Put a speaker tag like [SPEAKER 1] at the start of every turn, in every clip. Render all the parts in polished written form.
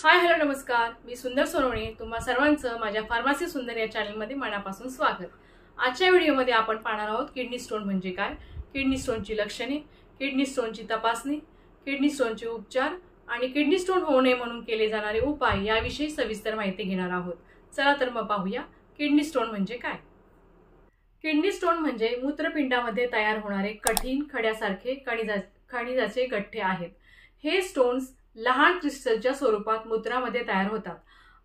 [SPEAKER 1] Hi hello नमस्कार, मी सुंदर सोनवणे तुम्हा सर्वांचं माझ्या फार्मसी सुंदर या चॅनलमध्ये मनापासून स्वागत। आजच्या व्हिडिओमध्ये आपण पाहणार आहोत किडनी स्टोन म्हणजे काय, किडनी स्टोनची लक्षणे, किडनी स्टोनची तपासणी, किडनी स्टोनचे उपचार आणि किडनी स्टोन होऊ नये म्हणून केले जाणारे उपाय याविषयी सविस्तर माहिती घेणार आहोत। चला तर मग पाहूया किडनी स्टोन म्हणजे काय। किडनी स्टोन म्हणजे मूत्रपिंडामध्ये तयार होणारे कठीण खड्यासारखे खनिजाचे गठ्ठे आहेत। हे स्टोन्स लहान क्रिस्टलच्या स्वरूपात मूत्रामध्ये तयार होतात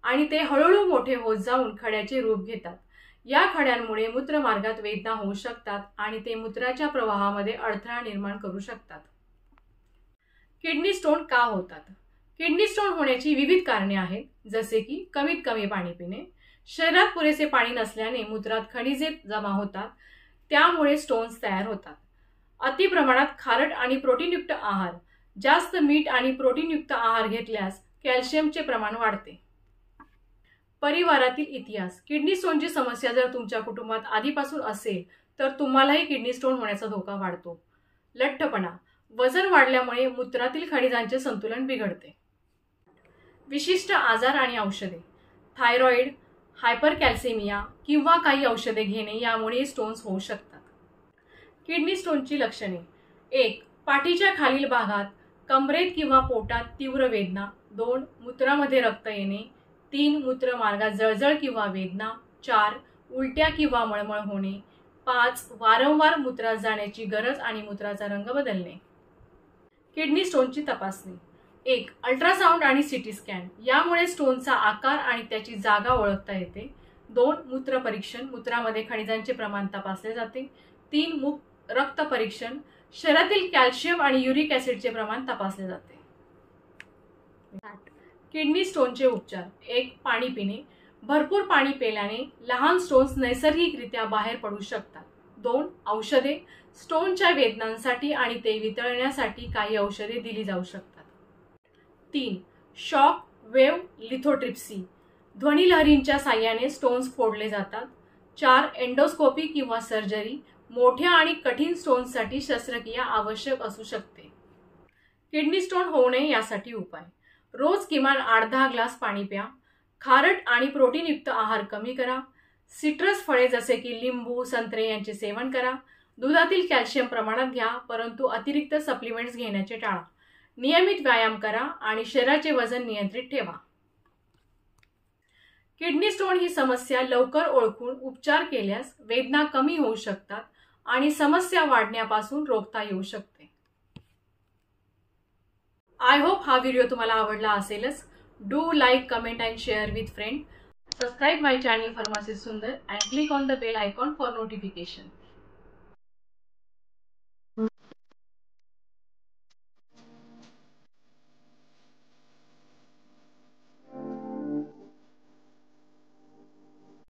[SPEAKER 1] आणि ते हळूहळू मोठे होत जाऊन खड्याचे रूप घेतात। या खड्यांमुळे मूत्रमार्गात वेदना होऊ शकतात आणि ते मूत्राच्या प्रवाहामध्ये अडथळा निर्माण करू शकतात। किडनी स्टोन का होतात? किडनी स्टोन होण्याची विविध कारणे आहेत, जसे की कमीत कमी पाणी पिणे, शरीरात पुरेसे पाणी नसल्याने मूत्रात खनिजे जमा होतात, त्यामुळे स्टोन्स तयार होतात, अति प्रमाणात खारट आणि प्रोटीनयुक्त आहार, जास्त मीठ आणि प्रोटीनयुक्त आहार घेतल्यास कॅल्शियमचे प्रमाण वाढते। परिवारातील इतिहास, किडनी स्टोनची समस्या जर तुमच्या कुटुंबात आधीपासून असेल तर तुम्हालाही किडनी स्टोन होण्याचा धोका वाढतो। लठ्ठपणा, वजन वाढल्यामुळे मूत्रातील खनिजांचे संतुलन बिघडते। विशिष्ट आजार आणि औषधे, थायरॉइड, हायपरकॅल्सिमिया किंवा काही औषधे घेणे यामुळे स्टोन्स होऊ शकतात। किडनी स्टोनची लक्षणे: 1. पाठीच्या खालील भागात, कमरेत किंवा पोटात तीव्र वेदना। 2. मूत्रामध्ये रक्त येणे। 3. मूत्रमार्गात जळजळ किंवा वेदना। 4. उलट्या किंवा मळमळ होणे। 5. वारंवार मूत्रात जाण्याची गरज आणि मूत्राचा रंग बदलणे। किडनी स्टोनची तपासणी: 1. अल्ट्रासाउंड आणि सिटी स्कॅन, यामुळे स्टोनचा आकार आणि त्याची जागा ओळखता येते। 2. मूत्र परीक्षण, मूत्रामध्ये खनिजांचे प्रमाण तपासले जाते। 3. रक्त परीक्षण, शरीरातील कॅल्शियम आणि युरिक ॲसिडचे प्रमाण तपासले जाते। किडनी स्टोनचे उपचार: 1. पाणी पिणे, भरपूर पाणी पिल्याने लहान स्टोन्स नैसर्गिकरित्या बाहेर पडू शकतात। 2. औषधे, स्टोनच्या वेदनांसाठी आणि ते वितळण्यासाठी काही औषधे दिली जाऊ शकतात। 3. शॉक वेव्ह लिथोट्रिप्सी, ध्वनिलहरींच्या साहाय्याने स्टोन्स फोडले जातात। 4. एंडोस्कोपी किंवा सर्जरी, मोठ्या आणि कठीण स्टोन्ससाठी शस्त्रक्रिया आवश्यक असू शकते। किडनी स्टोन होऊ नये यासाठी उपाय: रोज किमान 8-10 ग्लास पाणी प्या, खारट आणि प्रोटीनयुक्त आहार कमी करा, सिट्रस फळे जसे की लिंबू, संत्रे यांचे सेवन करा, दुधातील कॅल्शियम प्रमाणात घ्या परंतु अतिरिक्त सप्लिमेंट्स घेण्याचे टाळा, नियमित व्यायाम करा आणि शरीराचे वजन नियंत्रित ठेवा। किडनी स्टोन ही समस्या लवकर ओळखून उपचार केल्यास वेदना कमी होऊ शकतात आणि समस्या वाढण्यापासून रोखता येऊ शकते। आय होप हा व्हिडिओ तुम्हाला आवडला असेलच। Do like, comment and share with friend. Subscribe my channel pharmacy Sundar and click on the bell icon for notification.